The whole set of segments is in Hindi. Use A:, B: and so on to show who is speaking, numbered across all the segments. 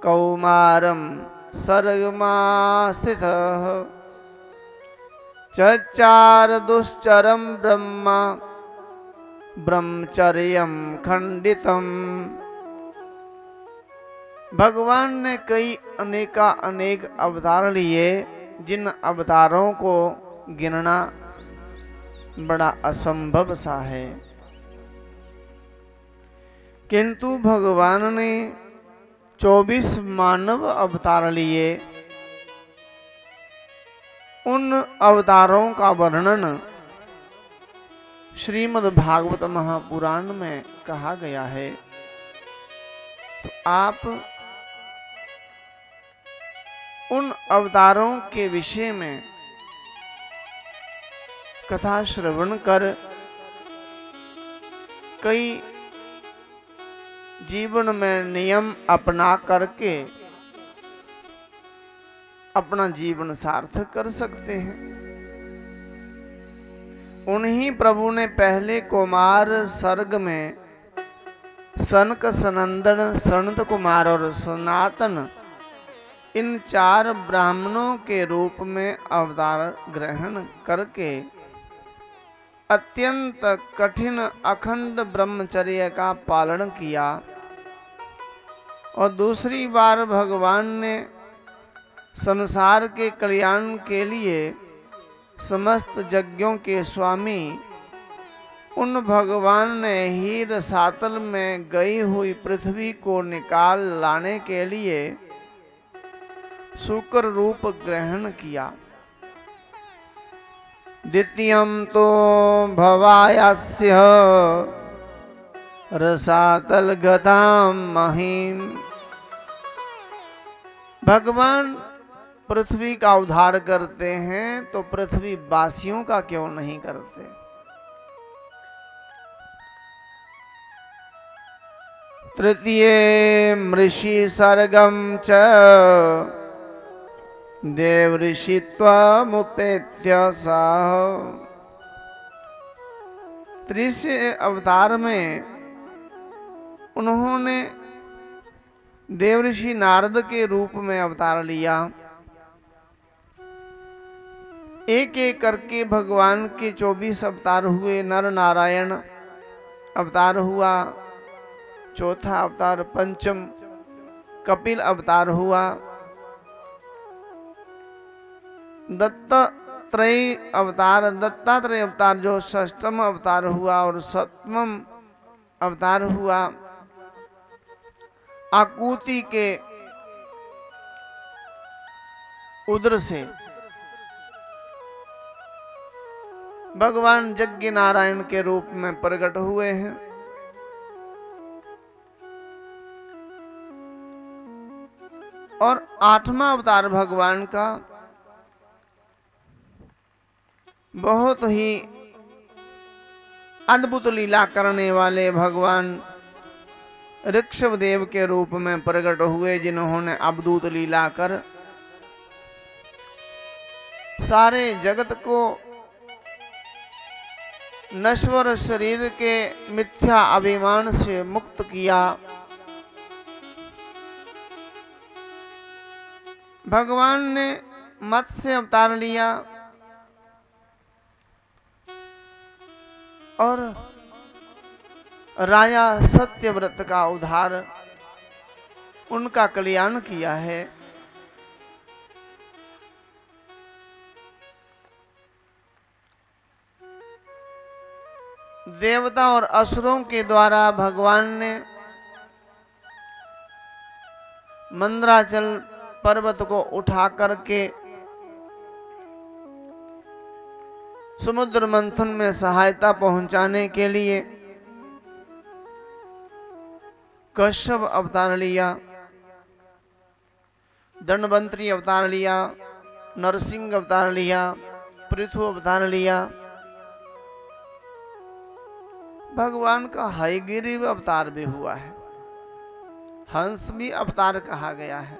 A: कौमारं सर्गमास्थितः चचार दुश्चरं ब्रह्मचर्यं खंडितम्। भगवान ने कई अनेक अवतार लिए, जिन अवतारों को गिनना बड़ा असंभव सा है, किंतु भगवान ने 24 मानव अवतार लिए। उन अवतारों का वर्णन श्रीमद् भागवत महापुराण में कहा गया है। तो आप उन अवतारों के विषय में कथा श्रवण कर कई जीवन में नियम अपना करके अपना जीवन सार्थक कर सकते हैं। उन्हीं प्रभु ने पहले कुमार सर्ग में सनक, सनंदन, सनत कुमार और सनातन, इन 4 ब्राह्मणों के रूप में अवतार ग्रहण करके अत्यंत कठिन अखंड ब्रह्मचर्य का पालन किया। और दूसरी बार भगवान ने संसार के कल्याण के लिए समस्त यज्ञों के स्वामी उन भगवान ने हीर सातल में गई हुई पृथ्वी को निकाल लाने के लिए शुक्र रूप ग्रहण किया। द्वितीयं तो भवायास्य रसातल गतां महीम। भगवान पृथ्वी का उद्धार करते हैं तो पृथ्वी वासियों का क्यों नहीं करते। तृतीय ऋषि सर्गम च देव ऋषित्वमुपेत्य सः। तीसरे अवतार में उन्होंने देव ऋषि नारद के रूप में अवतार लिया। एक एक करके भगवान के 24 अवतार हुए। नर नारायण अवतार हुआ, चौथा अवतार पंचम कपिल अवतार हुआ, दत्तात्रेय अवतार जो षष्ठम अवतार हुआ, और 7वां अवतार हुआ आकुति के उदर से भगवान यज्ञ नारायण के रूप में प्रकट हुए हैं। और 8वां अवतार भगवान का बहुत ही अद्भुत लीला करने वाले भगवान ऋषभदेव के रूप में प्रकट हुए, जिन्होंने अवधूत लीला कर सारे जगत को नश्वर शरीर के मिथ्या अभिमान से मुक्त किया। भगवान ने मत्स्य अवतार लिया और राजा सत्यव्रत का उद्धार, उनका कल्याण किया है। देवता और असुरों के द्वारा भगवान ने मंदराचल पर्वत को उठा करके समुद्र मंथन में सहायता पहुंचाने के लिए कश्यप अवतार लिया, धन्वंतरी अवतार लिया, नरसिंह अवतार लिया, पृथु अवतार लिया। भगवान का हयग्रीव अवतार भी हुआ है, हंस भी अवतार कहा गया है।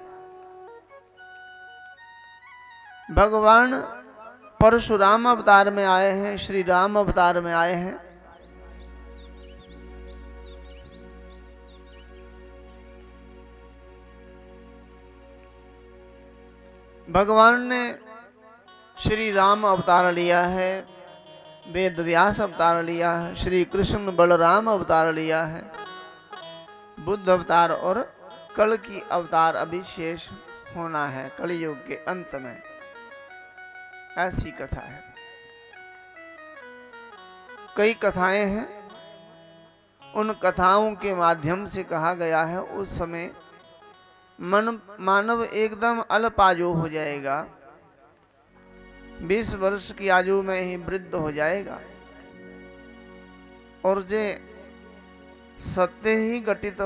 A: भगवान परशुराम अवतार में आए हैं, श्री राम अवतार में आए हैं। भगवान ने श्री राम अवतार लिया है, वेद व्यास अवतार लिया है, श्री कृष्ण बलराम अवतार लिया है, बुद्ध अवतार और कल की अवतार अभी शेष होना है कलयुग के अंत में। ऐसी कथा है। कई कथाएं हैं, उन कथाओं के माध्यम से कहा गया है उस समय मानव एकदम अल्पायु हो जाएगा, 20 वर्ष की आयु में ही वृद्ध हो जाएगा, और जे सत्य ही घटित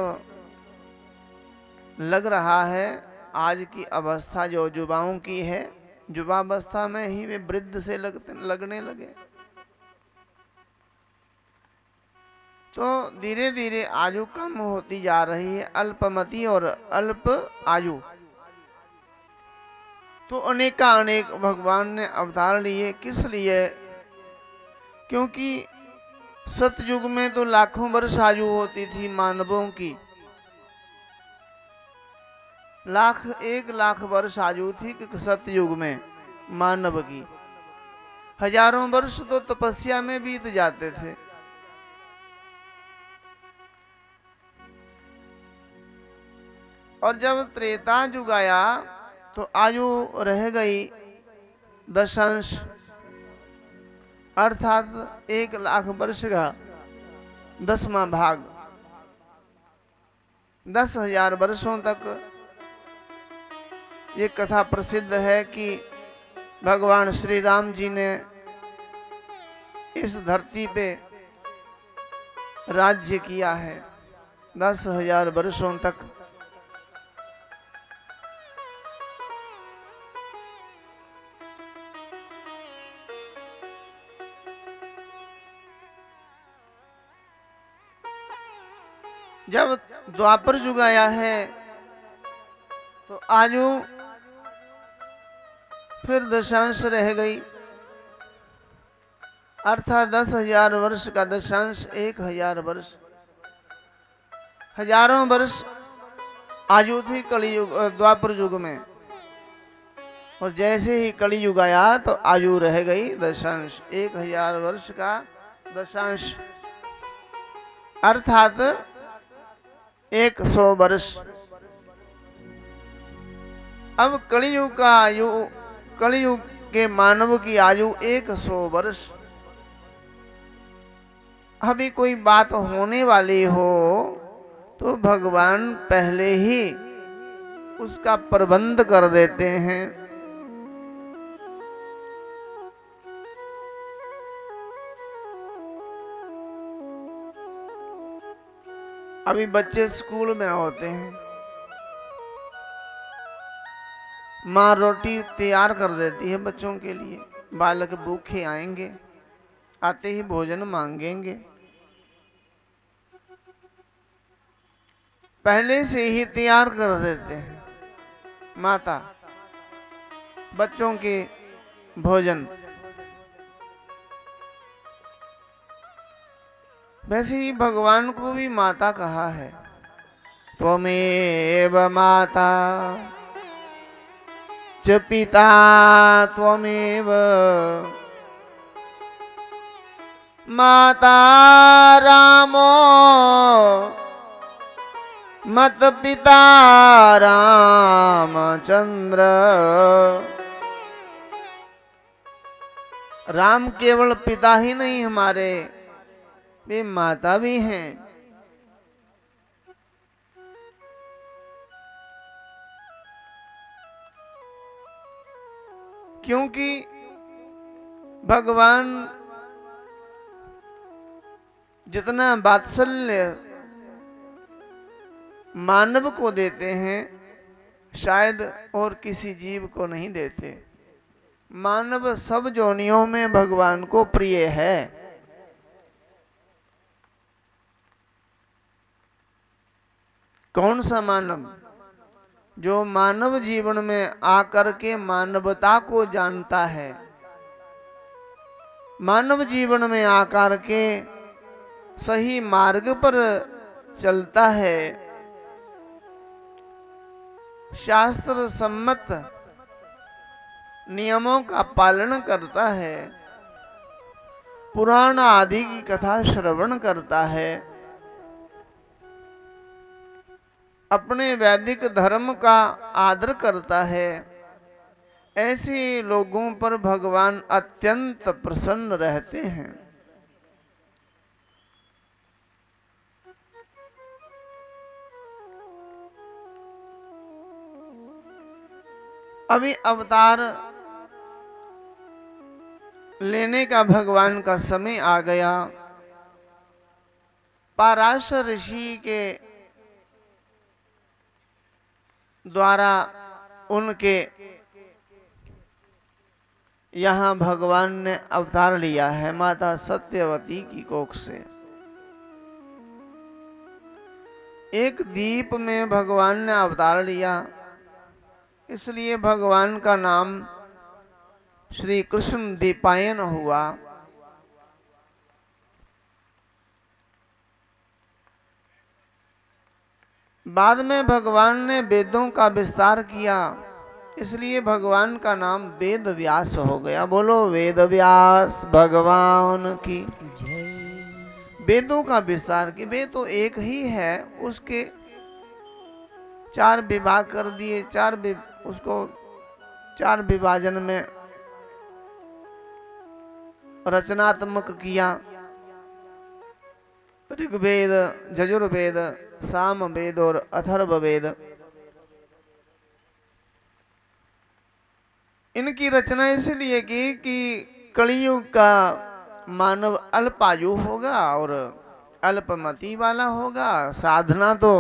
A: लग रहा है। आज की अवस्था जो युवाओं की है, युवावस्था में ही वे वृद्ध से लगने लगे। तो धीरे धीरे आयु कम होती जा रही है, अल्पमति और अल्प आयु। तो अनेका अनेक भगवान ने अवतार लिए। किस लिए? क्योंकि सतयुग में तो लाखों वर्ष आयु होती थी मानवों की, 1 लाख वर्ष आयु थी सतयुग में मानव की। हजारों वर्ष तो तपस्या में बीत जाते थे। और जब त्रेता युग आया तो आयु रह गई दशांश, अर्थात 1 लाख वर्ष का 10वां भाग, 10,000 वर्षों तक। ये कथा प्रसिद्ध है कि भगवान श्री राम जी ने इस धरती पे राज्य किया है 10,000 वर्षों तक। जब द्वापर युग आया है तो आयु फिर दशांश रह गई, अर्थात 10,000 वर्ष का दशांश 1,000 वर्ष। हजारों वर्ष आयु थी कलियुग द्वापर युग में, और जैसे ही कलियुग आया तो आयु रह गई दशांश, 1,000 वर्ष का दशांश, अर्थात 100 वर्ष। अब कलियुग का आयु, कलियुग के मानव की आयु 100 वर्ष। अभी कोई बात होने वाली हो तो भगवान पहले ही उसका प्रबंध कर देते हैं। अभी बच्चे स्कूल में होते हैं, माँ रोटी तैयार कर देती है बच्चों के लिए। बालक भूखे आएंगे, आते ही भोजन मांगेंगे, पहले से ही तैयार कर देते हैं माता बच्चों के भोजन। वैसे ही भगवान को भी माता कहा है, त्वमेव माता च पिता त्वमेव माता रामो मत पिता रामचंद्र। राम केवल पिता ही नहीं हमारे, वे माता भी हैं। क्योंकि भगवान जितना वात्सल्य मानव को देते हैं शायद और किसी जीव को नहीं देते। मानव सब जोनियों में भगवान को प्रिय है। कौन सा मानव? जो मानव जीवन में आकर के मानवता को जानता है, मानव जीवन में आकर के सही मार्ग पर चलता है, शास्त्र सम्मत नियमों का पालन करता है, पुराण आदि की कथा श्रवण करता है, अपने वैदिक धर्म का आदर करता है, ऐसे लोगों पर भगवान अत्यंत प्रसन्न रहते हैं। अभी अवतार लेने का भगवान का समय आ गया। पाराशर ऋषि के द्वारा उनके यहाँ भगवान ने अवतार लिया है माता सत्यवती की कोख से। एक दीप में भगवान ने अवतार लिया, इसलिए भगवान का नाम श्री कृष्ण दीपायन हुआ। बाद में भगवान ने वेदों का विस्तार किया, इसलिए भगवान का नाम वेद व्यास हो गया। बोलो वेद व्यास भगवान की। वेदों का विस्तार की, वेद तो एक ही है, उसके 4 विभाग कर दिए, उसको 4 विभाजन में रचनात्मक किया। ऋग्वेद, यजुर्वेद, सामवेद और अथर्ववेद। इनकी रचना इसलिए की कि कलियुग का मानव अल्पायु होगा और अल्पमति वाला होगा। साधना तो